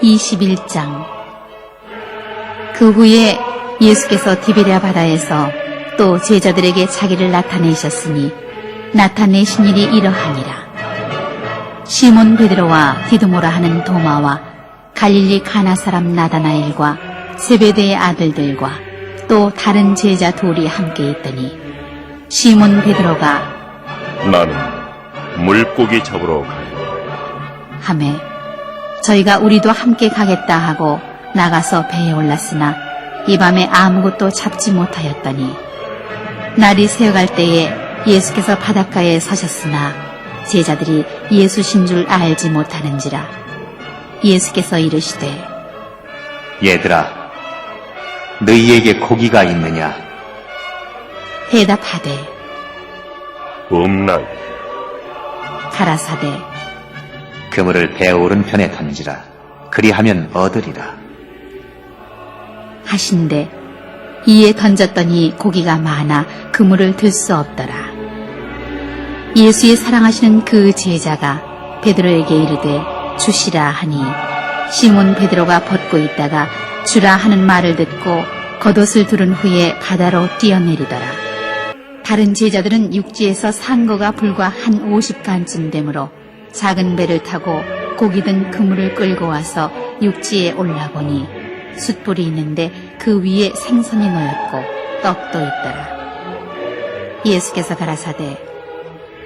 21장. 그 후에 예수께서 디베랴 바다에서 또 제자들에게 자기를 나타내셨으니 나타내신 일이 이러하니라. 시몬 베드로와 디두모라 하는 도마와 갈릴리 가나 사람 나다나엘과 세베대의 아들들과 또 다른 제자 둘이 함께 있더니 시몬 베드로가 나는 물고기 잡으러 가리라 하매 저희가 우리도 함께 가겠다 하고 나가서 배에 올랐으나 이 밤에 아무것도 잡지 못하였더니 날이 새어갈 때에 예수께서 바닷가에 서셨으나 제자들이 예수신 줄 알지 못하는지라. 예수께서 이르시되 얘들아, 너희에게 고기가 있느냐? 대답하되 없나이. 가라사대 그물을 배 오른편에 던지라. 그리하면 얻으리라. 하신대 이에 던졌더니 고기가 많아 그물을 들 수 없더라. 예수의 사랑하시는 그 제자가 베드로에게 이르되 주시라 하니 시몬 베드로가 벗고 있다가 주라 하는 말을 듣고 겉옷을 두른 후에 바다로 뛰어내리더라. 다른 제자들은 육지에서 산 거가 불과 한 50간쯤 되므로 작은 배를 타고 고기 든 그물을 끌고 와서 육지에 올라보니 숯불이 있는데 그 위에 생선이 놓였고 떡도 있더라. 예수께서 가라사대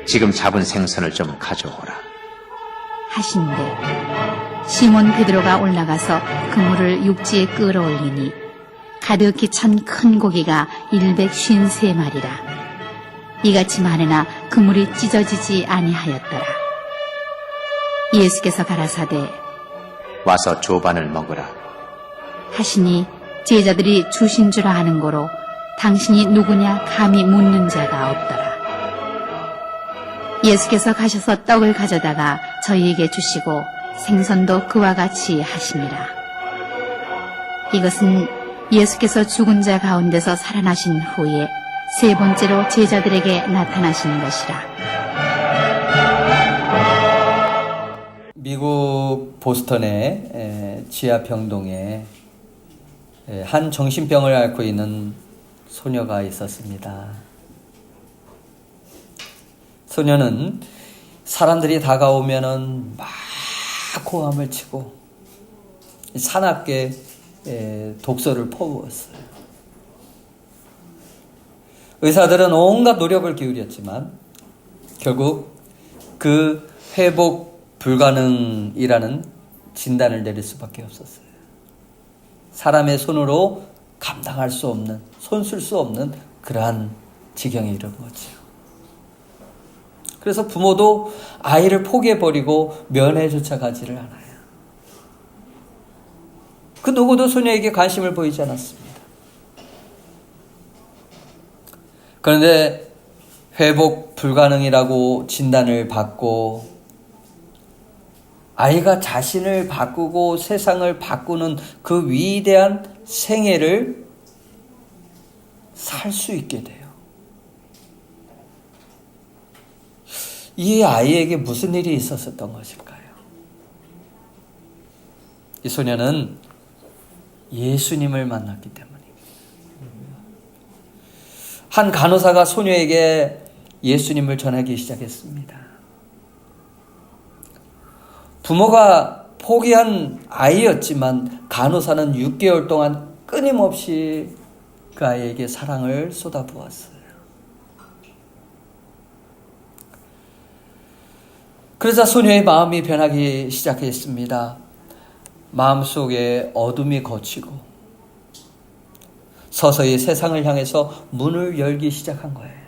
지금 잡은 생선을 좀 가져오라. 하신대 시몬 베드로가 올라가서 그물을 육지에 끌어올리니 가득히 찬 큰 고기가 153마리라. 이같이 많으나 그물이 찢어지지 아니하였더라. 예수께서 가라사대 와서 조반을 먹으라. 하시니 제자들이 주신 줄 아는 고로 당신이 누구냐 감히 묻는 자가 없더라. 예수께서 가셔서 떡을 가져다가 저희에게 주시고 생선도 그와 같이 하시니라. 이것은 예수께서 죽은 자 가운데서 살아나신 후에 세 번째로 제자들에게 나타나신 것이라. 미국 보스턴의 지하평동에 한 정신병을 앓고 있는 소녀가 있었습니다. 소녀는 사람들이 다가오면은 막 고함을 치고 사납게 독서를 퍼부었어요. 의사들은 온갖 노력을 기울였지만 결국 그 회복 불가능이라는 진단을 내릴 수밖에 없었어요. 사람의 손으로 감당할 수 없는, 손쓸 수 없는 그러한 지경에 이르렀죠. 그래서 부모도 아이를 포기해버리고 면회조차 가지를 않아요. 그 누구도 소녀에게 관심을 보이지 않았습니다. 그런데 회복 불가능이라고 진단을 받고 아이가 자신을 바꾸고 세상을 바꾸는 그 위대한 생애를 살 수 있게 돼요. 이 아이에게 무슨 일이 있었던 것일까요? 이 소녀는 예수님을 만났기 때문입니다. 한 간호사가 소녀에게 예수님을 전하기 시작했습니다. 부모가 포기한 아이였지만 간호사는 6개월 동안 끊임없이 그 아이에게 사랑을 쏟아부었어요. 그러자 소녀의 마음이 변하기 시작했습니다. 마음속에 어둠이 걷히고 서서히 세상을 향해서 문을 열기 시작한 거예요.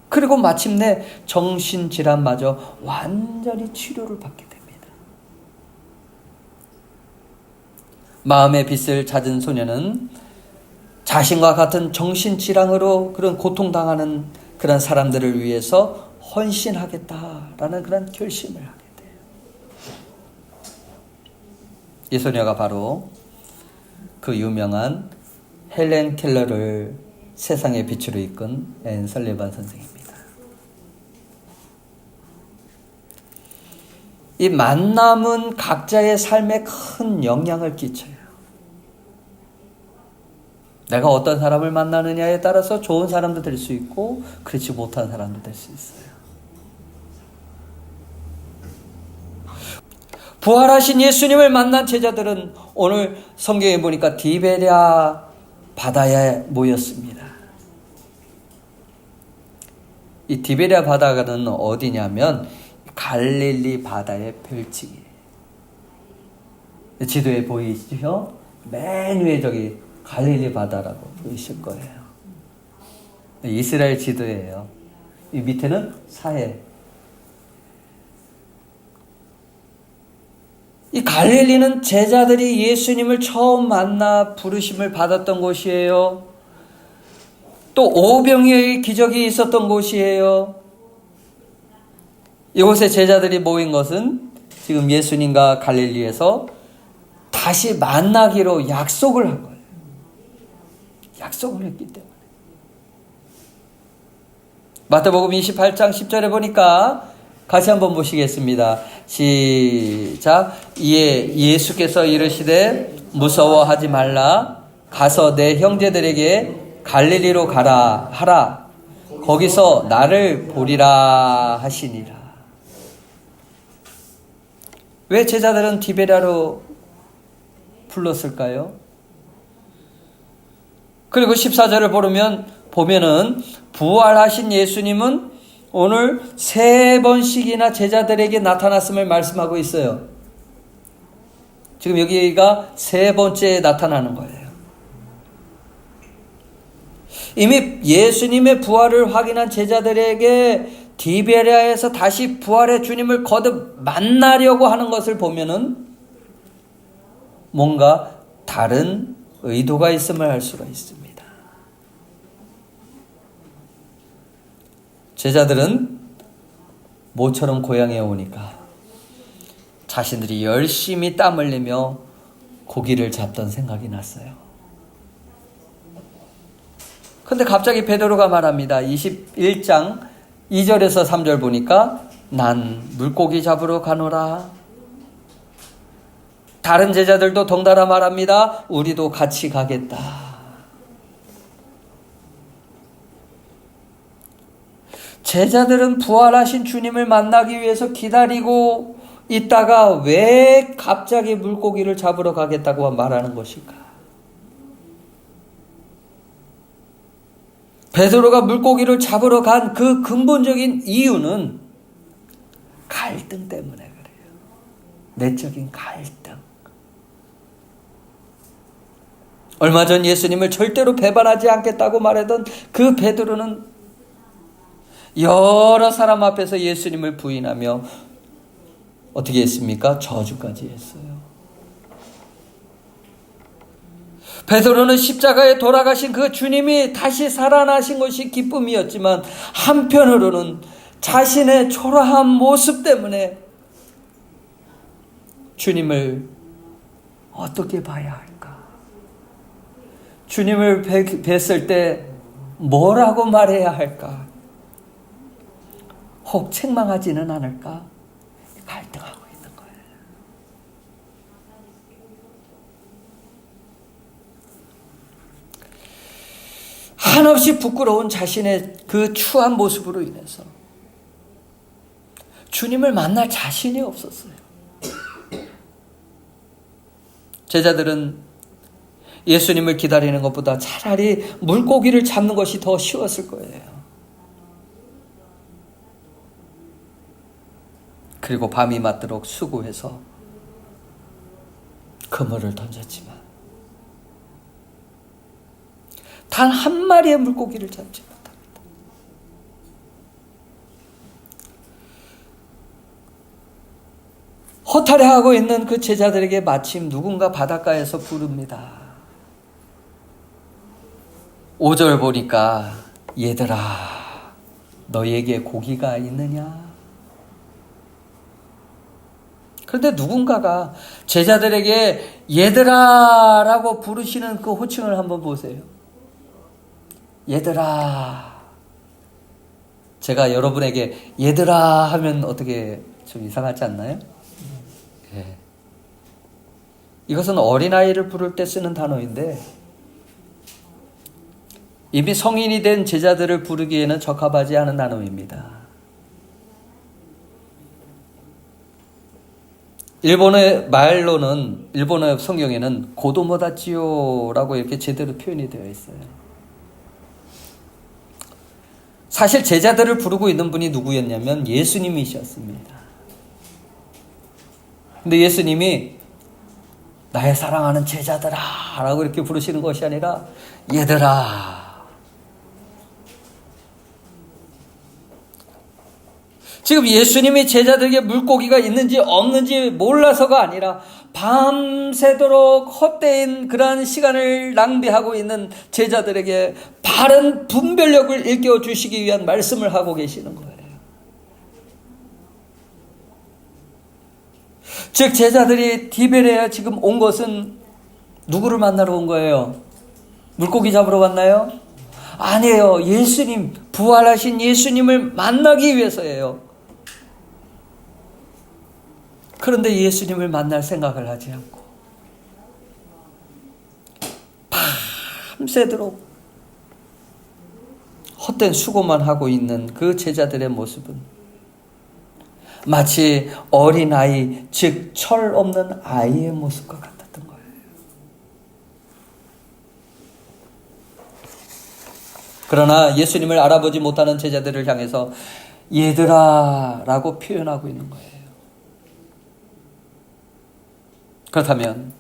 그리고 마침내 정신질환마저 완전히 치료를 받게 됩니다. 마음의 빛을 찾은 소녀는 자신과 같은 정신질환으로 그런 고통당하는 그런 사람들을 위해서 헌신하겠다라는 그런 결심을 하게 돼요. 이 소녀가 바로 그 유명한 헬렌 켈러를 세상의 빛으로 이끈 앤 설리반 선생입니다. 이 만남은 각자의 삶에 큰 영향을 끼쳐요. 내가 어떤 사람을 만나느냐에 따라서 좋은 사람도 될 수 있고 그렇지 못한 사람도 될 수 있어요. 부활하신 예수님을 만난 제자들은 오늘 성경에 보니까 디베랴 바다에 모였습니다. 이 디베랴 바다는 어디냐면 갈릴리 바다의 별칭이에요. 지도에 보이시죠? 맨 위에 저기 갈릴리 바다라고 보이실 거예요. 이스라엘 지도예요. 이 밑에는 사해. 이 갈릴리는 제자들이 예수님을 처음 만나 부르심을 받았던 곳이에요. 또 오병이어의 기적이 있었던 곳이에요. 이곳에 제자들이 모인 것은 지금 예수님과 갈릴리에서 다시 만나기로 약속을 한 거예요. 약속을 했기 때문에. 마태복음 28장 10절에 보니까 같이 한번 보시겠습니다. 시작. 이에 예수께서 이르시되 무서워하지 말라. 가서 내 형제들에게 갈릴리로 가라 하라. 거기서 나를 보리라 하시니라. 왜 제자들은 디베랴로 불렀을까요? 그리고 14절을 보면은 부활하신 예수님은 오늘 3번씩이나 제자들에게 나타났음을 말씀하고 있어요. 지금 여기가 3번째 나타나는 거예요. 이미 예수님의 부활을 확인한 제자들에게 디베랴에서 다시 부활의 주님을 거듭 만나려고 하는 것을 보면은 뭔가 다른 의도가 있음을 알 수가 있습니다. 제자들은 모처럼 고향에 오니까 자신들이 열심히 땀 흘리며 고기를 잡던 생각이 났어요. 근데 갑자기 베드로가 말합니다. 21장 2절에서 3절 보니까 난 물고기 잡으러 가노라. 다른 제자들도 덩달아 말합니다. 우리도 같이 가겠다. 제자들은 부활하신 주님을 만나기 위해서 기다리고 있다가 왜 갑자기 물고기를 잡으러 가겠다고 말하는 것일까? 베드로가 물고기를 잡으러 간 그 근본적인 이유는 갈등 때문에 그래요. 내적인 갈등. 얼마 전 예수님을 절대로 배반하지 않겠다고 말하던 그 베드로는 여러 사람 앞에서 예수님을 부인하며 어떻게 했습니까? 저주까지 했어요. 베드로는 십자가에 돌아가신 그 주님이 다시 살아나신 것이 기쁨이었지만 한편으로는 자신의 초라한 모습 때문에 주님을 어떻게 봐야 할까? 주님을 뵀을 때 뭐라고 말해야 할까? 혹 책망하지는 않을까? 갈등하고 있는 거예요. 한없이 부끄러운 자신의 그 추한 모습으로 인해서 주님을 만날 자신이 없었어요. 제자들은 예수님을 기다리는 것보다 차라리 물고기를 잡는 것이 더 쉬웠을 거예요. 그리고 밤이 맞도록 수고해서 그물을 던졌지만 단 한 마리의 물고기를 잡지 못합니다. 허탈해하고 있는 그 제자들에게 마침 누군가 바닷가에서 부릅니다. 5절 보니까 얘들아 너에게 고기가 있느냐? 그런데 누군가가 제자들에게 얘들아 라고 부르시는 그 호칭을 한번 보세요. 얘들아. 제가 여러분에게 얘들아 하면 어떻게 좀 이상하지 않나요? 예. 이것은 어린아이를 부를 때 쓰는 단어인데 이미 성인이 된 제자들을 부르기에는 적합하지 않은 단어입니다. 일본의 말로는, 일본의 성경에는 고도모다치요라고 이렇게 제대로 표현이 되어 있어요. 사실 제자들을 부르고 있는 분이 누구였냐면 예수님이셨습니다. 근데 예수님이 나의 사랑하는 제자들아 라고 이렇게 부르시는 것이 아니라 얘들아. 지금 예수님이 제자들에게 물고기가 있는지 없는지 몰라서가 아니라 밤새도록 헛되인 그러한 시간을 낭비하고 있는 제자들에게 바른 분별력을 일깨워 주시기 위한 말씀을 하고 계시는 거예요. 즉 제자들이 디베레에 지금 온 것은 누구를 만나러 온 거예요? 물고기 잡으러 왔나요? 아니에요. 예수님, 부활하신 예수님을 만나기 위해서예요. 그런데 예수님을 만날 생각을 하지 않고 밤새도록 헛된 수고만 하고 있는 그 제자들의 모습은 마치 어린아이, 즉 철 없는 아이의 모습과 같았던 거예요. 그러나 예수님을 알아보지 못하는 제자들을 향해서 얘들아 라고 표현하고 있는 거예요. 그렇다면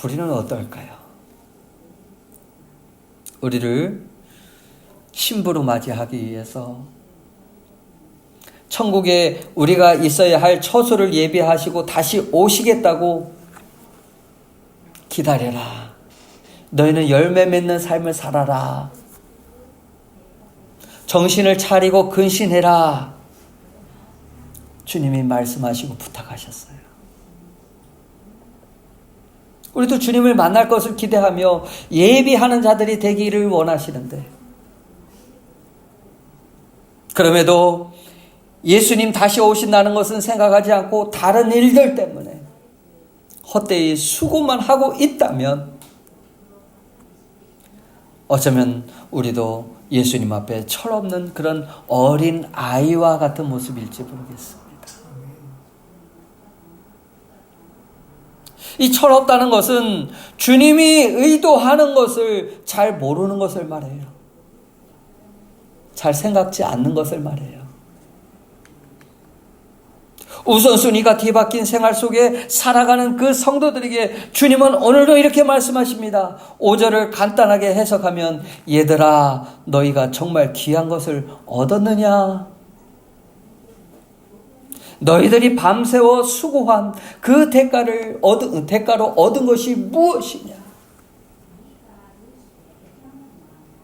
우리는 어떨까요? 우리를 신부로 맞이하기 위해서 천국에 우리가 있어야 할 처소를 예비하시고 다시 오시겠다고 기다려라. 너희는 열매 맺는 삶을 살아라. 정신을 차리고 근신해라. 주님이 말씀하시고 부탁하셨어요. 우리도 주님을 만날 것을 기대하며 예비하는 자들이 되기를 원하시는데 그럼에도 예수님 다시 오신다는 것은 생각하지 않고 다른 일들 때문에 헛되이 수고만 하고 있다면 어쩌면 우리도 예수님 앞에 철없는 그런 어린 아이와 같은 모습일지 모르겠습니다. 이 철없다는 것은 주님이 의도하는 것을 잘 모르는 것을 말해요. 잘 생각지 않는 것을 말해요. 우선순위가 뒤바뀐 생활 속에 살아가는 그 성도들에게 주님은 오늘도 이렇게 말씀하십니다. 5절을 간단하게 해석하면 얘들아 너희가 정말 귀한 것을 얻었느냐? 너희들이 밤새워 수고한 그 대가로 얻은 것이 무엇이냐?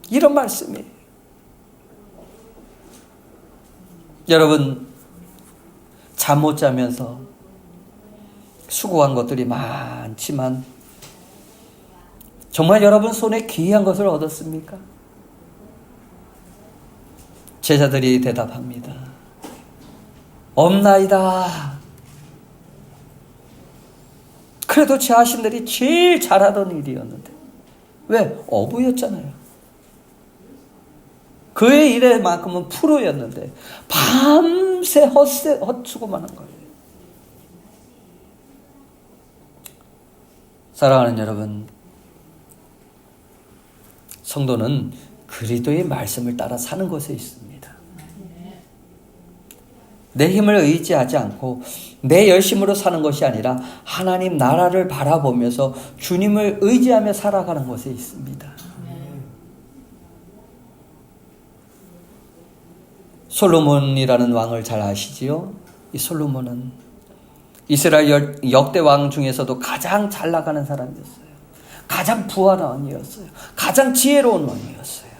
이런 말씀이에요. 여러분 잠 못 자면서 수고한 것들이 많지만 정말 여러분 손에 귀한 것을 얻었습니까? 제자들이 대답합니다. 없나이다. 그래도 제 자신들이 제일 잘하던 일이었는데 왜? 어부였잖아요. 그의 일에만큼은 프로였는데 밤새 헛수고만 한 거예요. 사랑하는 여러분, 성도는 그리스도의 말씀을 따라 사는 것에 있습니다. 내 힘을 의지하지 않고 내 열심으로 사는 것이 아니라 하나님 나라를 바라보면서 주님을 의지하며 살아가는 것에 있습니다. 솔로몬이라는 왕을 잘 아시지요? 이 솔로몬은 이스라엘 역대 왕 중에서도 가장 잘 나가는 사람이었어요. 가장 부한 왕이었어요. 가장 지혜로운 왕이었어요.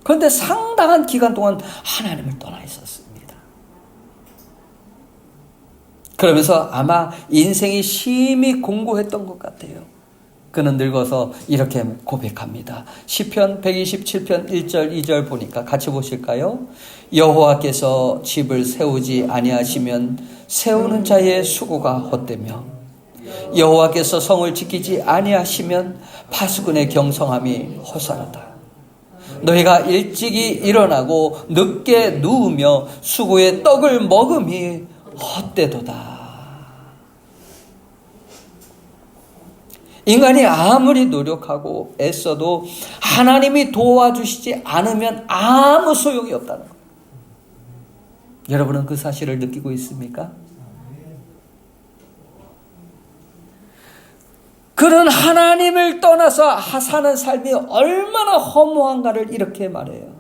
그런데 상당한 기간 동안 하나님을 떠나 있었습니다. 그러면서 아마 인생이 심히 공고했던 것 같아요. 그는 늙어서 이렇게 고백합니다. 시편 127편 1절 2절 보니까 같이 보실까요? 여호와께서 집을 세우지 아니하시면 세우는 자의 수고가 헛되며 여호와께서 성을 지키지 아니하시면 파수꾼의 경성함이 허사하다. 너희가 일찍이 일어나고 늦게 누우며 수고의 떡을 먹음이 헛되도다. 인간이 아무리 노력하고 애써도 하나님이 도와주시지 않으면 아무 소용이 없다는 거예요. 여러분은 그 사실을 느끼고 있습니까? 그는 하나님을 떠나서 사는 삶이 얼마나 허무한가를 이렇게 말해요.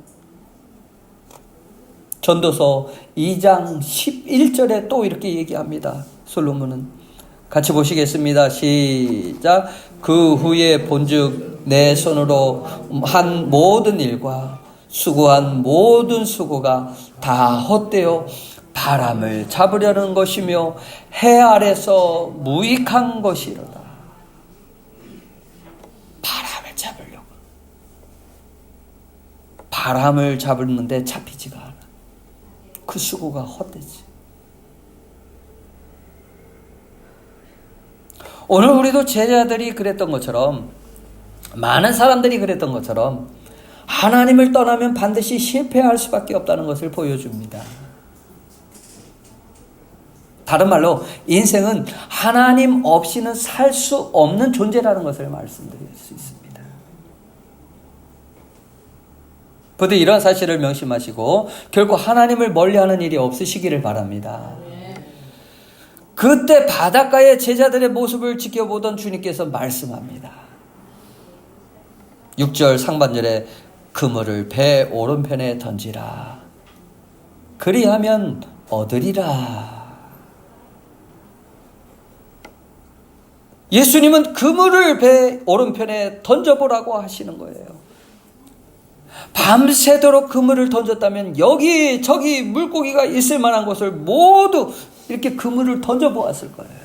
전도서 2장 11절에 또 이렇게 얘기합니다. 솔로몬은. 같이 보시겠습니다. 시작. 그 후에 본즉 내 손으로 한 모든 일과 수고한 모든 수고가 다 헛되어 바람을 잡으려는 것이며 해 아래서 무익한 것이로다. 바람을 잡으려고. 바람을 잡는데 잡히지가 않아. 그 수고가 헛되지. 오늘 우리도 제자들이 그랬던 것처럼, 많은 사람들이 그랬던 것처럼 하나님을 떠나면 반드시 실패할 수밖에 없다는 것을 보여줍니다. 다른 말로 인생은 하나님 없이는 살 수 없는 존재라는 것을 말씀드릴 수 있습니다. 부디 이런 사실을 명심하시고 결코 하나님을 멀리하는 일이 없으시기를 바랍니다. 그때 바닷가의 제자들의 모습을 지켜보던 주님께서 말씀합니다. 6절 상반절에 그물을 배 오른편에 던지라. 그리하면 얻으리라. 예수님은 그물을 배 오른편에 던져보라고 하시는 거예요. 밤새도록 그물을 던졌다면 여기 저기 물고기가 있을 만한 곳을 모두 이렇게 그물을 던져보았을 거예요.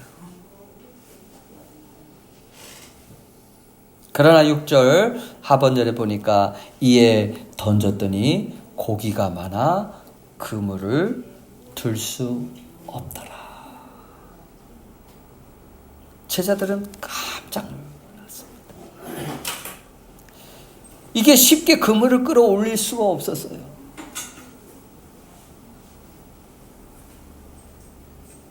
그러나 6절 하반절에 보니까 이에 던졌더니 고기가 많아 그물을 들 수 없더라. 제자들은 깜짝 놀랐습니다. 이게 쉽게 그물을 끌어올릴 수가 없었어요.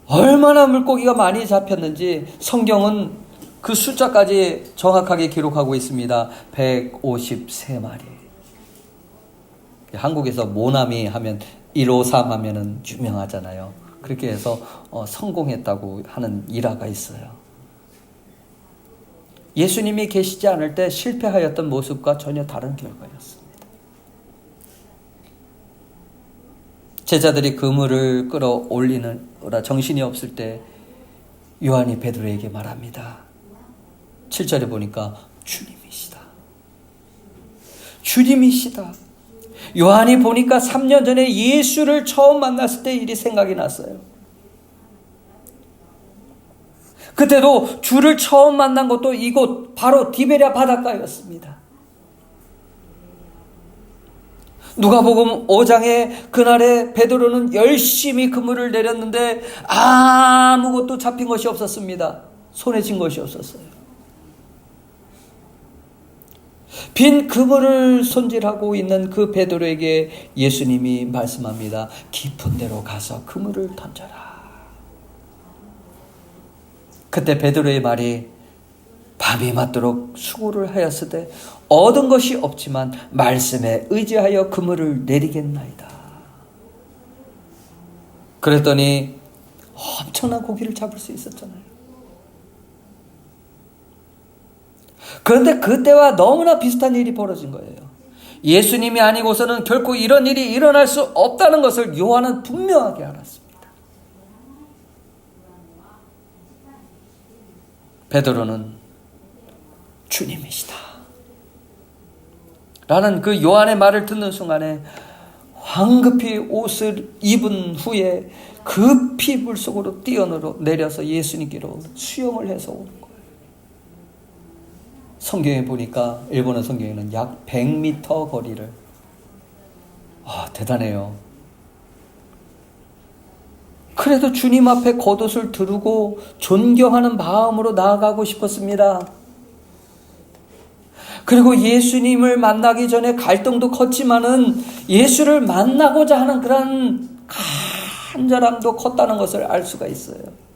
얼마나 물고기가 많이 잡혔는지 성경은 그 숫자까지 정확하게 기록하고 있습니다. 153마리. 한국에서 모나미 하면 153 하면은 유명하잖아요. 그렇게 해서 성공했다고 하는 일화가 있어요. 예수님이 계시지 않을 때 실패하였던 모습과 전혀 다른 결과였습니다. 제자들이 그물을 끌어올리느라 정신이 없을 때 요한이 베드로에게 말합니다. 7절에 보니까 주님이시다. 주님이시다. 요한이 보니까 3년 전에 예수를 처음 만났을 때 일이 생각이 났어요. 그때도 주를 처음 만난 것도 이곳 바로 디베랴 바닷가였습니다. 누가복음 5장에 그날에 베드로는 열심히 그물을 내렸는데 아무것도 잡힌 것이 없었습니다. 손에 쥔 것이 없었어요. 빈 그물을 손질하고 있는 그 베드로에게 예수님이 말씀합니다. 깊은 데로 가서 그물을 던져라. 그때 베드로의 말이 밤이 맞도록 수고를 하였으되 얻은 것이 없지만 말씀에 의지하여 그물을 내리겠나이다. 그랬더니 엄청난 고기를 잡을 수 있었잖아요. 그런데 그때와 너무나 비슷한 일이 벌어진 거예요. 예수님이 아니고서는 결코 이런 일이 일어날 수 없다는 것을 요한은 분명하게 알았습니다. 베드로는 주님이시다 라는 그 요한의 말을 듣는 순간에 황급히 옷을 입은 후에 급히 물속으로 뛰어내려서 예수님께로 수영을 해서 오는 거예요. 성경에 보니까 일본어 성경에는 약 100m 거리를. 대단해요. 그래도 주님 앞에 겉옷을 두르고 존경하는 마음으로 나아가고 싶었습니다. 그리고 예수님을 만나기 전에 갈등도 컸지만은 예수를 만나고자 하는 그런 간절함도 컸다는 것을 알 수가 있어요.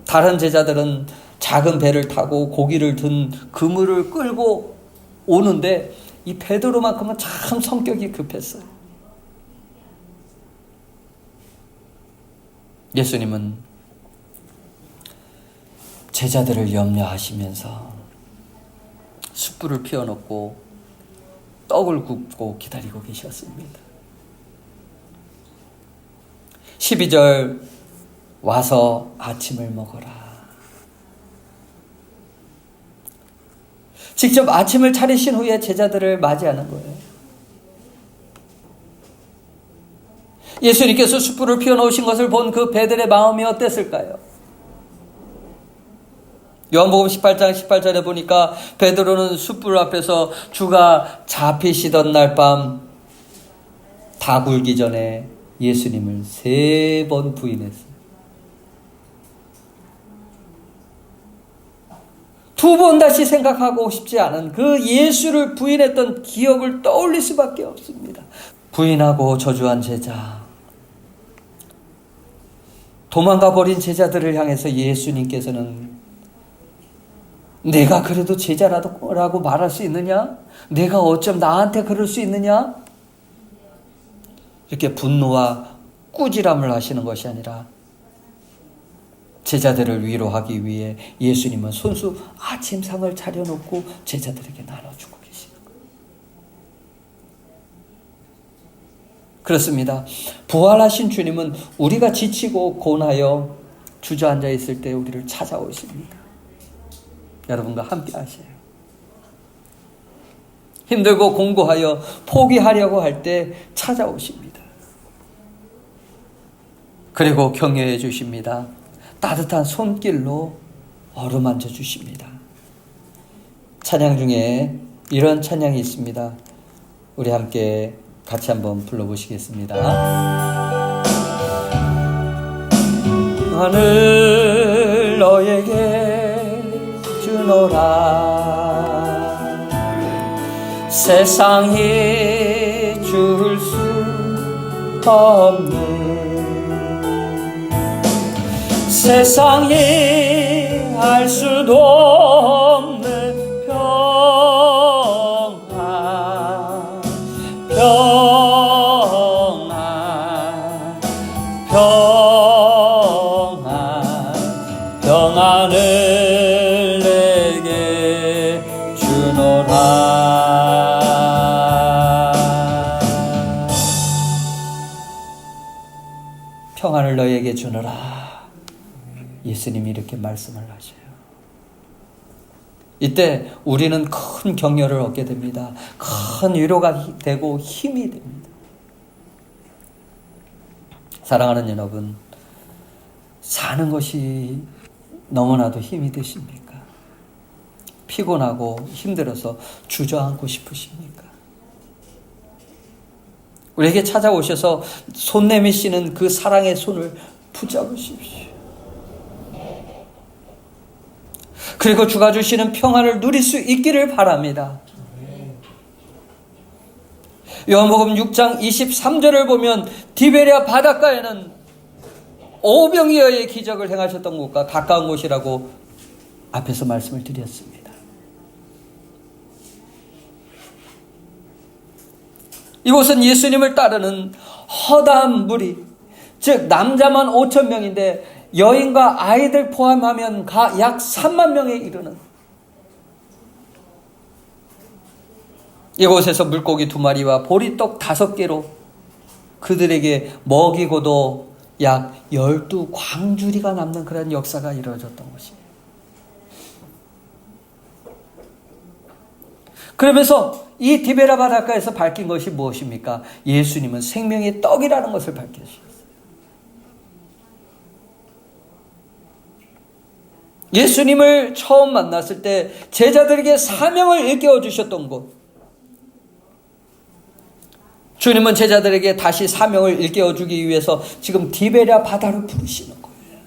다른 제자들은 작은 배를 타고 고기를 든 그물을 끌고 오는데 이 베드로만큼은 참 성격이 급했어요. 예수님은 제자들을 염려하시면서 숯불을 피워놓고 떡을 굽고 기다리고 계셨습니다. 12절 와서 아침을 먹어라. 직접 아침을 차리신 후에 제자들을 맞이하는 거예요. 예수님께서 숯불을 피워놓으신 것을 본 그 배들의 마음이 어땠을까요? 요한복음 18장 18절에 보니까 베드로는 숯불 앞에서 주가 잡히시던 날 밤 다 굴기 전에 예수님을 3번 부인했어요. 2번 다시 생각하고 싶지 않은 그 예수를 부인했던 기억을 떠올릴 수밖에 없습니다. 부인하고 저주한 제자, 도망가 버린 제자들을 향해서 예수님께서는 내가 그래도 제자라고 말할 수 있느냐? 내가 어쩜 나한테 그럴 수 있느냐? 이렇게 분노와 꾸지람을 하시는 것이 아니라 제자들을 위로하기 위해 예수님은 손수 아침상을 차려놓고 제자들에게 나눠주고 계시는 거예요. 그렇습니다. 부활하신 주님은 우리가 지치고 고나여 주저앉아 있을 때 우리를 찾아오십니다. 여러분과 함께 하세요. 힘들고 공고하여 포기하려고 할 때 찾아오십니다. 그리고 격려해 주십니다. 따뜻한 손길로 어루만져 주십니다. 찬양 중에 이런 찬양이 있습니다. 우리 함께 같이 한번 불러보시겠습니다. 하늘 너에게 주노라. 세상이 줄 수 없는 세상이 알 수도 없는 평안, 평안, 평안, 평안을 내게 주노라. 평안을 너에게 주노라. 예수님이 이렇게 말씀을 하셔요. 이때 우리는 큰 격려를 얻게 됩니다. 큰 위로가 되고 힘이 됩니다. 사랑하는 여러분, 사는 것이 너무나도 힘이 드십니까? 피곤하고 힘들어서 주저앉고 싶으십니까? 우리에게 찾아오셔서 손 내미시는 그 사랑의 손을 붙잡으십시오. 그리고 주가 주시는 평안을 누릴 수 있기를 바랍니다. 요한복음 6장 23절을 보면 디베랴 바닷가에는 오병이어의 기적을 행하셨던 곳과 가까운 곳이라고 앞에서 말씀을 드렸습니다. 이곳은 예수님을 따르는 허다한 무리, 즉 남자만 5,000명인데 여인과 아이들 포함하면 약 3만 명에 이르는, 이곳에서 물고기 2마리와 보리떡 5개로 그들에게 먹이고도 약 12광주리가 남는 그런 역사가 이루어졌던 것이에요. 그러면서 이 디베랴 바닷가에서 밝힌 것이 무엇입니까? 예수님은 생명의 떡이라는 것을 밝혀주셨어요. 예수님을 처음 만났을 때 제자들에게 사명을 일깨워 주셨던 곳. 주님은 제자들에게 다시 사명을 일깨워 주기 위해서 지금 디베랴 바다로 부르시는 거예요.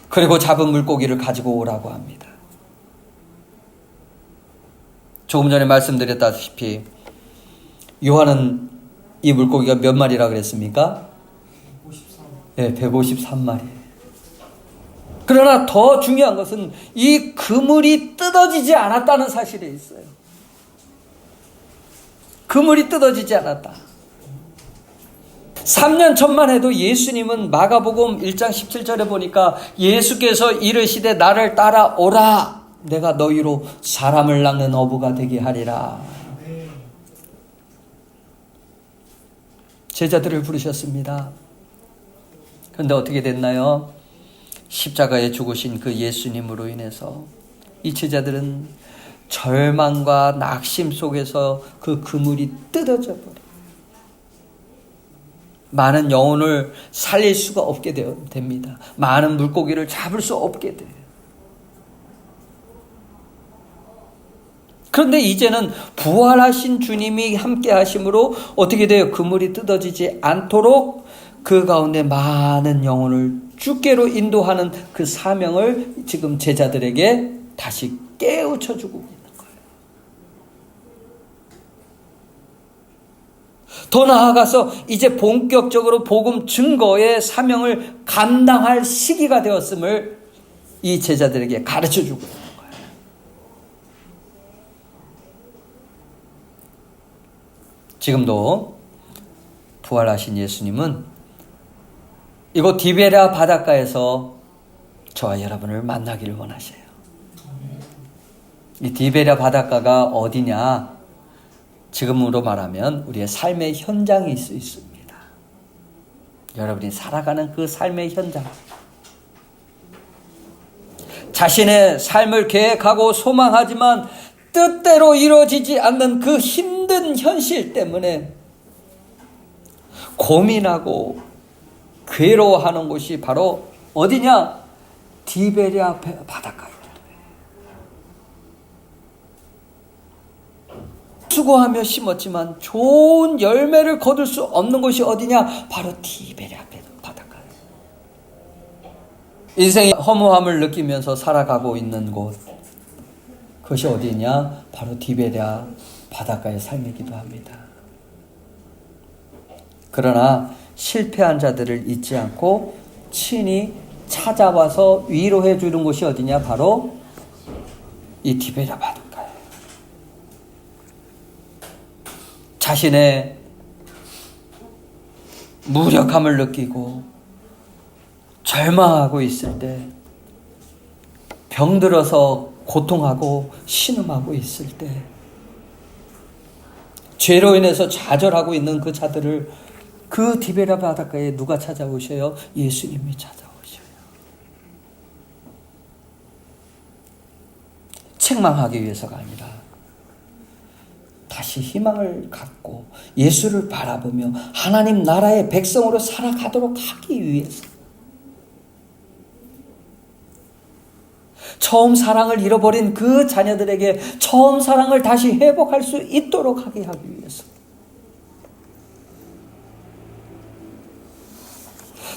그리고 잡은 물고기를 가지고 오라고 합니다. 조금 전에 말씀드렸다시피 요한은 이 물고기가 몇 마리라 그랬습니까? 153마리. 그러나 더 중요한 것은 이 그물이 뜯어지지 않았다는 사실에 있어요. 그물이 뜯어지지 않았다. 3년 전만 해도 예수님은 마가복음 1장 17절에 보니까 예수께서 이르시되 나를 따라오라. 내가 너희로 사람을 낚는 어부가 되게 하리라. 제자들을 부르셨습니다. 그런데 어떻게 됐나요? 십자가에 죽으신 그 예수님으로 인해서 이 제자들은 절망과 낙심 속에서 그 그물이 뜯어져 버려요. 많은 영혼을 살릴 수가 없게 됩니다. 많은 물고기를 잡을 수 없게 돼요. 그런데 이제는 부활하신 주님이 함께 하심으로 어떻게 돼요? 그물이 뜯어지지 않도록 그 가운데 많은 영혼을 주께로 인도하는 그 사명을 지금 제자들에게 다시 깨우쳐주고 있는 거예요. 더 나아가서 이제 본격적으로 복음 증거의 사명을 감당할 시기가 되었음을 이 제자들에게 가르쳐주고 있는 거예요. 지금도 부활하신 예수님은 이곳 디베랴 바닷가에서 저와 여러분을 만나기를 원하셔요. 이 디베랴 바닷가가 어디냐? 지금으로 말하면 우리의 삶의 현장일 수 있습니다. 여러분이 살아가는 그 삶의 현장. 자신의 삶을 계획하고 소망하지만 뜻대로 이루어지지 않는 그 힘든 현실 때문에 고민하고 괴로워하는 곳이 바로 어디냐? 디베랴 바닷가입니다. 수고하며 심었지만 좋은 열매를 거둘 수 없는 곳이 어디냐? 바로 디베랴 바닷가예요. 인생의 허무함을 느끼면서 살아가고 있는 곳, 그것이 어디냐? 바로 디베랴 바닷가의 삶이기도 합니다. 그러나 실패한 자들을 잊지 않고 친히 찾아와서 위로해 주는 곳이 어디냐? 바로 이 디베랴 바닷가예요. 자신의 무력함을 느끼고 절망하고 있을 때, 병들어서 고통하고 신음하고 있을 때, 죄로 인해서 좌절하고 있는 그 자들을 그 디베랴 바닷가에 누가 찾아오셔요? 예수님이 찾아오셔요. 책망하기 위해서가 아니라 다시 희망을 갖고 예수를 바라보며 하나님 나라의 백성으로 살아가도록 하기 위해서, 처음 사랑을 잃어버린 그 자녀들에게 처음 사랑을 다시 회복할 수 있도록 하게 하기 위해서,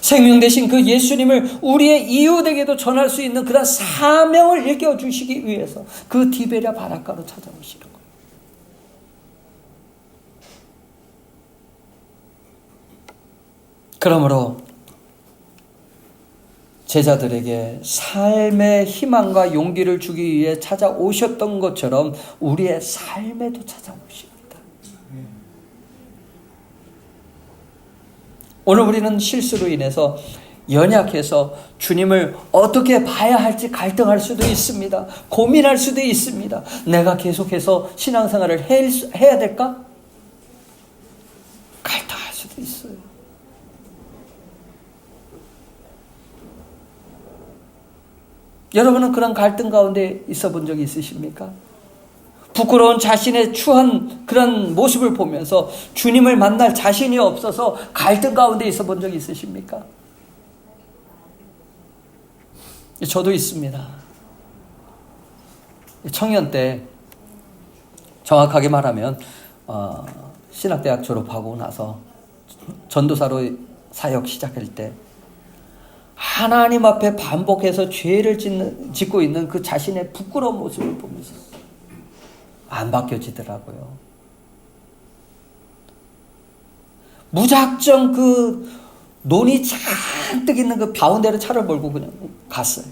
생명 되신 그 예수님을 우리의 이웃에게도 전할 수 있는 그런 사명을 일깨워 주시기 위해서 그 디베랴 바닷가로 찾아오시는 거예요. 그러므로 제자들에게 삶의 희망과 용기를 주기 위해 찾아오셨던 것처럼 우리의 삶에도 찾아오십니다. 오늘 우리는 실수로 인해서 연약해서 주님을 어떻게 봐야 할지 갈등할 수도 있습니다. 고민할 수도 있습니다. 내가 계속해서 신앙생활을 해야 될까? 갈등할 수도 있어요. 여러분은 그런 갈등 가운데 있어 본 적이 있으십니까? 부끄러운 자신의 추한 그런 모습을 보면서 주님을 만날 자신이 없어서 갈등 가운데 있어 본 적이 있으십니까? 저도 있습니다. 청년 때 정확하게 말하면 신학대학 졸업하고 나서 전도사로 사역 시작할 때 하나님 앞에 반복해서 죄를 짓고 있는 그 자신의 부끄러운 모습을 보면서 안 바뀌어지더라고요. 무작정 그 논이 잔뜩 있는 그 가운데로 차를 몰고 그냥 갔어요.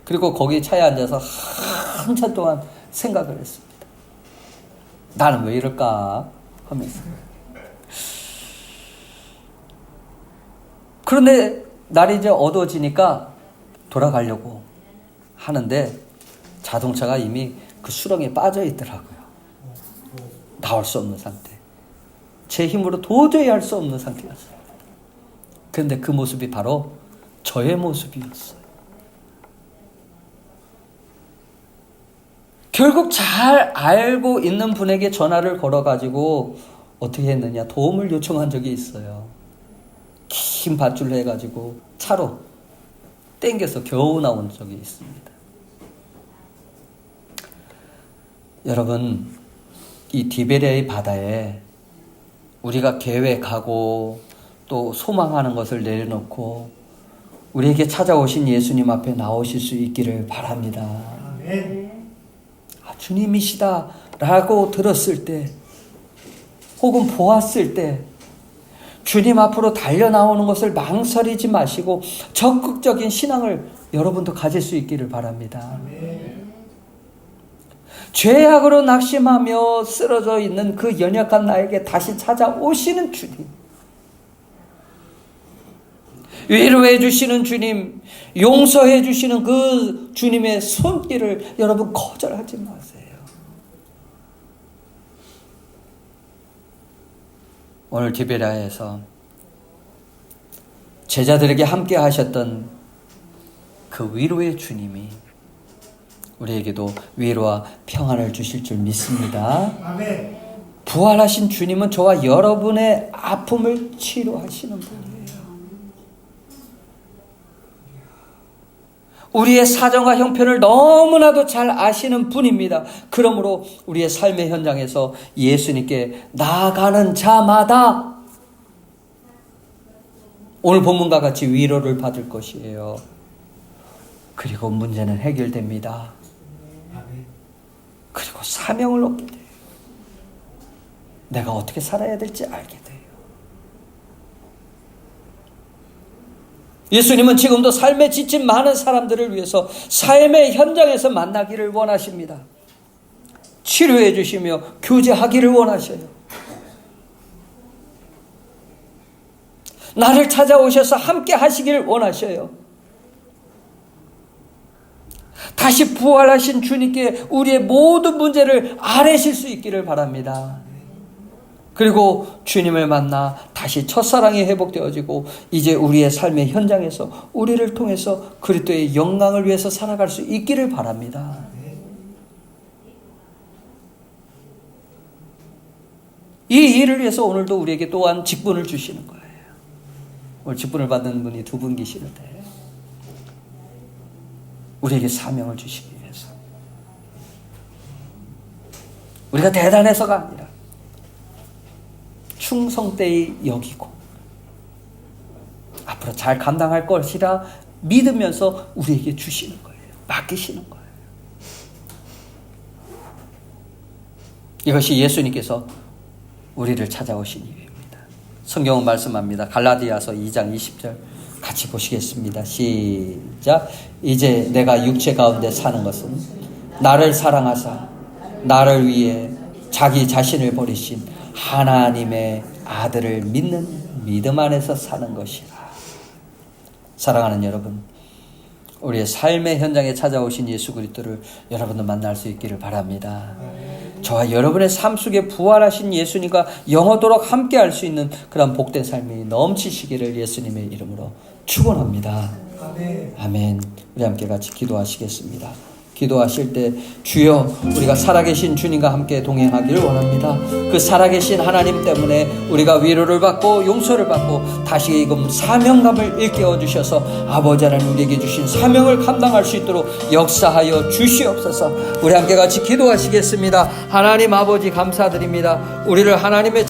그리고 거기 차에 앉아서 한참 동안 생각을 했습니다. 나는 왜 이럴까 하면서. 그런데 날이 이제 어두워지니까 돌아가려고 하는데 자동차가 이미 그 수렁에 빠져 있더라고요. 나올 수 없는 상태. 제 힘으로 도저히 할 수 없는 상태였어요. 그런데 그 모습이 바로 저의 모습이었어요. 결국 잘 알고 있는 분에게 전화를 걸어가지고 어떻게 했느냐, 도움을 요청한 적이 있어요. 긴 밧줄로 해가지고 차로 땡겨서 겨우 나온 적이 있습니다. 여러분, 이 디베레의 바다에 우리가 계획하고 또 소망하는 것을 내려놓고 우리에게 찾아오신 예수님 앞에 나오실 수 있기를 바랍니다. 아, 주님이시다 라고 들었을 때 혹은 보았을 때 주님 앞으로 달려나오는 것을 망설이지 마시고 적극적인 신앙을 여러분도 가질 수 있기를 바랍니다. 죄악으로 낙심하며 쓰러져 있는 그 연약한 나에게 다시 찾아오시는 주님, 위로해 주시는 주님, 용서해 주시는 그 주님의 손길을 여러분 거절하지 마세요. 오늘 디베라에서 제자들에게 함께 하셨던 그 위로의 주님이 우리에게도 위로와 평안을 주실 줄 믿습니다. 아멘. 부활하신 주님은 저와 여러분의 아픔을 치료하시는 분이에요. 우리의 사정과 형편을 너무나도 잘 아시는 분입니다. 그러므로 우리의 삶의 현장에서 예수님께 나아가는 자마다 오늘 본문과 같이 위로를 받을 것이에요. 그리고 문제는 해결됩니다. 그리고 사명을 얻게 돼요. 내가 어떻게 살아야 될지 알게 돼요. 예수님은 지금도 삶에 지친 많은 사람들을 위해서 삶의 현장에서 만나기를 원하십니다. 치료해 주시며 교제하기를 원하셔요. 나를 찾아오셔서 함께 하시기를 원하셔요. 다시 부활하신 주님께 우리의 모든 문제를 아뢰실 수 있기를 바랍니다. 그리고 주님을 만나 다시 첫사랑이 회복되어지고 이제 우리의 삶의 현장에서 우리를 통해서 그리스도의 영광을 위해서 살아갈 수 있기를 바랍니다. 이 일을 위해서 오늘도 우리에게 또한 직분을 주시는 거예요. 오늘 직분을 받는 분이 두 분 계시는데 우리에게 사명을 주시기 위해서, 우리가 대단해서가 아니라 충성되이 여기고 앞으로 잘 감당할 것이라 믿으면서 우리에게 주시는 거예요. 맡기시는 거예요. 이것이 예수님께서 우리를 찾아오신 이유입니다. 성경은 말씀합니다. 갈라디아서 2장 20절 같이 보시겠습니다. 시작. 이제 내가 육체 가운데 사는 것은 나를 사랑하사 나를 위해 자기 자신을 버리신 하나님의 아들을 믿는 믿음 안에서 사는 것이라. 사랑하는 여러분, 우리의 삶의 현장에 찾아오신 예수 그리스도를 여러분도 만날 수 있기를 바랍니다. 저와 여러분의 삶 속에 부활하신 예수님과 영원토록 함께 할 수 있는 그런 복된 삶이 넘치시기를 예수님의 이름으로 축원합니다. 아멘. 우리 함께 같이 기도하시겠습니다. 기도하실 때 주여 우리가 살아계신 주님과 함께 동행하기를 원합니다. 그 살아계신 하나님 때문에 우리가 위로를 받고 용서를 받고 다시금 사명감을 일깨워 주셔서 아버지 하나님 우리에게 주신 사명을 감당할 수 있도록 역사하여 주시옵소서. 우리 함께 같이 기도하시겠습니다. 하나님 아버지 감사드립니다. 우리를 하나님의